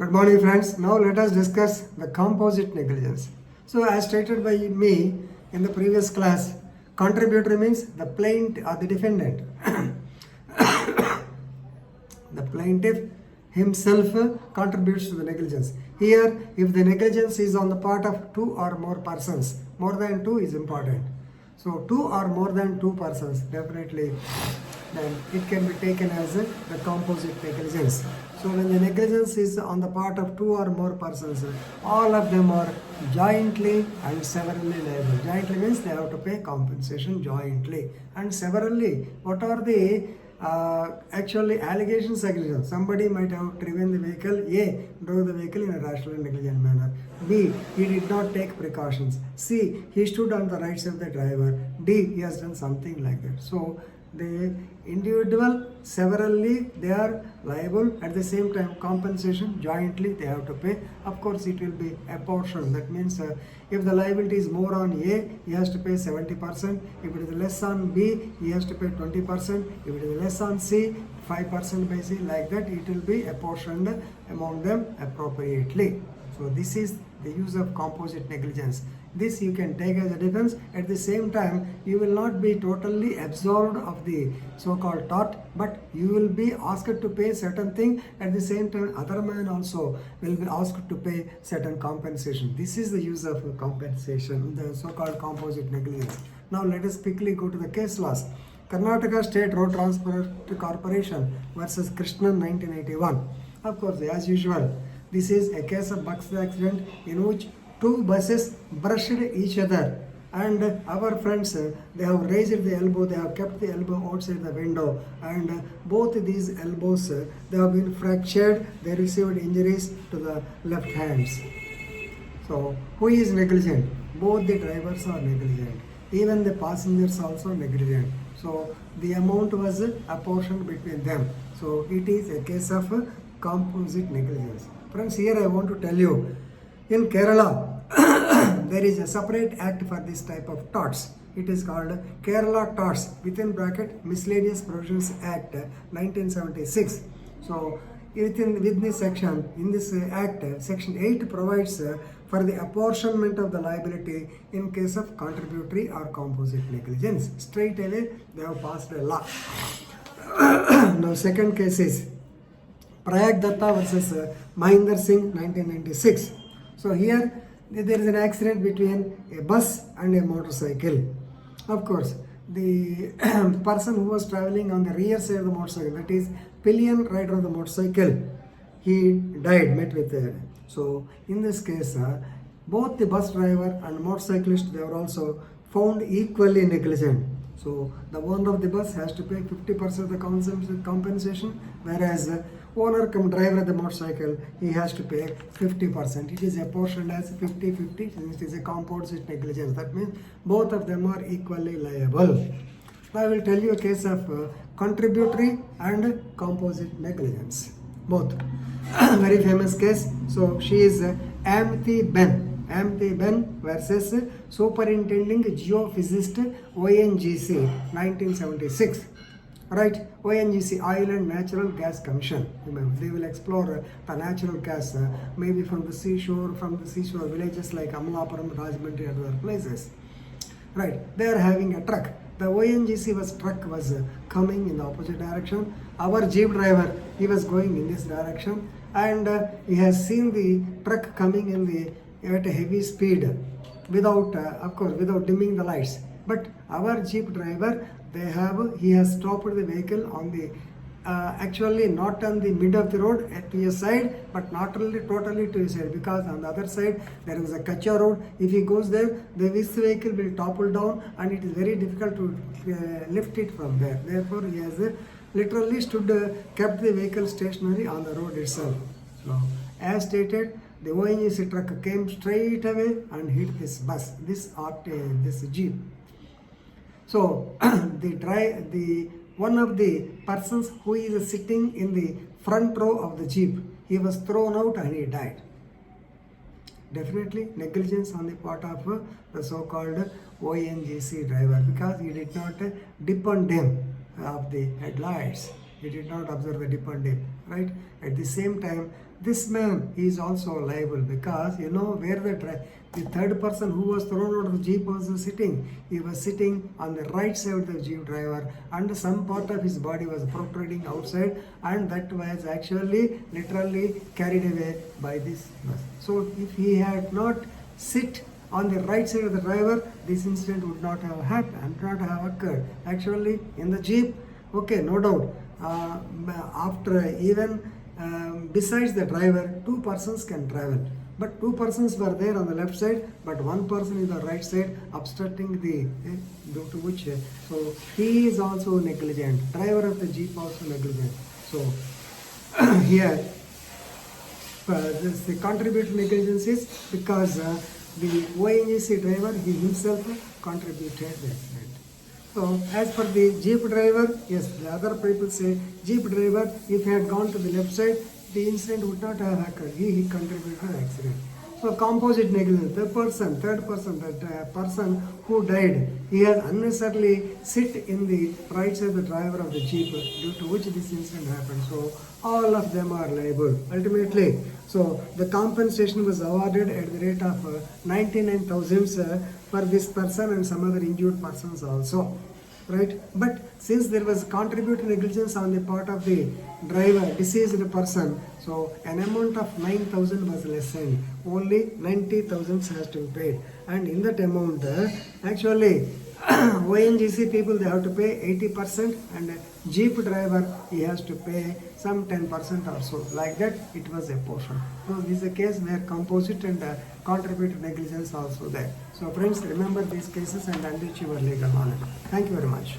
Good morning, friends. Now let us discuss the composite negligence. So, as stated by me in the previous class, contributory means the plaintiff or the defendant. The plaintiff himself contributes to the negligence. Here, if the negligence is on the part of two or more persons, more than two is important. So, two or more than two persons, definitely, then it can be taken as the composite negligence. So, when the negligence is on the part of two or more persons, all of them are jointly and severally liable. Jointly means they have to pay compensation jointly. And severally, what are the actually allegations against? Somebody might have driven the vehicle, A, drove the vehicle in a rational and negligent manner. B, he did not take precautions. C, he stood on the right side of the driver. D, he has done something like that. So, the individual severally they are liable, at the same time compensation jointly they have to pay. Of course it will be apportioned. That means if the liability is more on A, he has to pay 70%. If it is less on B, he has to pay 20%. If it is less on C, 5% by C, like that it will be apportioned among them appropriately. So this is the use of composite negligence. This you can take as a defense. At the same time, you will not be totally absolved of the so-called tort, but you will be asked to pay certain thing. At the same time, other man also will be asked to pay certain compensation. This is the use of compensation, the so-called composite negligence. Now let us quickly go to the case laws. Karnataka State Road Transport Corporation versus Krishnan 1981. Of course, as usual, this is a case of bus accident in which two buses brushed each other, and our friends they have raised the elbow, they have kept the elbow outside the window, and both these elbows they have been fractured, they received injuries to the left hands. So who is negligent? Both the drivers are negligent, even the passengers also negligent. So the amount was apportioned between them. So it is a case of composite negligence. Friends, here I want to tell you, in Kerala there is a separate act for this type of torts. It is called Kerala Torts within bracket Miscellaneous Provisions Act 1976. So within this section, in this act, section 8 provides for the apportionment of the liability in case of contributory or composite negligence. Straight away they have passed a law. Now second case is Prayag Datta versus Mahinder Singh 1996. So here there is an accident between a bus and a motorcycle. Of course, the person who was traveling on the rear side of the motorcycle, that is pillion rider of the motorcycle, he died, met with a. So in this case, both the bus driver and motorcyclist, they were also found equally negligent. So the owner of the bus has to pay 50% of the compensation, whereas owner come driver of the motorcycle, he has to pay 50%. It is apportioned as 50-50, and it is a composite negligence. That means both of them are equally liable. Now I will tell you a case of contributory and composite negligence. Both. Very famous case. So she is Amity Ben. Amity Ben versus Superintending Geophysicist ONGC 1976. Right, ONGC, Oil and Natural Gas Commission. Remember, they will explore the natural gas, maybe from the seashore villages like Amalapuram, Rajahmundry, and other places. Right, they are having a truck. The ONGC truck was coming in the opposite direction. Our jeep driver, he was going in this direction, and he has seen the truck coming at a heavy speed, without dimming the lights. But our jeep driver, he has stopped the vehicle on the actually not on the mid of the road to his side, but not really totally to his side, because on the other side there is a kacha road. If he goes there, this vehicle will topple down, and it is very difficult to lift it from there. Therefore, he has literally kept the vehicle stationary on the road itself. So, as stated, the ONGC truck came straight away and hit this bus, this jeep. So one of the persons who is sitting in the front row of the jeep, he was thrown out and he died. Definitely negligence on the part of the so-called ONGC driver, because he did not dip on dim of the headlights. He did not observe the dip and dip, right? At the same time, this man is also liable because you know where the third person who was thrown out of the jeep was sitting. He was sitting on the right side of the jeep driver, and some part of his body was protruding outside, and that was actually literally carried away by this bus. So if he had not sit on the right side of the driver, this incident would not have happened, not have occurred. Actually, in the jeep, okay, no doubt. After even besides the driver, two persons can travel. But two persons were there on the left side, but one person is on the right side obstructing the due to which so he is also negligent. Driver of the jeep also negligent. So here the contributed negligence is because the ONGC driver, he himself contributed the accident. So as per the jeep driver, yes, the other people say jeep driver, if he had gone to the left side, the incident would not have occurred. He contributed to the accident. So composite negligence, the person, third person, the person who died, he has unnecessarily sit in the right side of the driver of the jeep due to which this incident happened. So all of them are liable ultimately. So the compensation was awarded at the rate of 99,000 for this person and some other injured persons also. Right, but since there was contributed negligence on the part of the driver, deceased person, so an amount of 9,000 was lessened. Only 90,000 has to be paid, and in that amount, actually, ONGC people they have to pay 80%, and jeep driver he has to pay some 10% or so. Like that, it was a portion. So this is a case where composite and contributed negligence also there. So friends, remember these cases and enrich your legal knowledge. Thank you very much.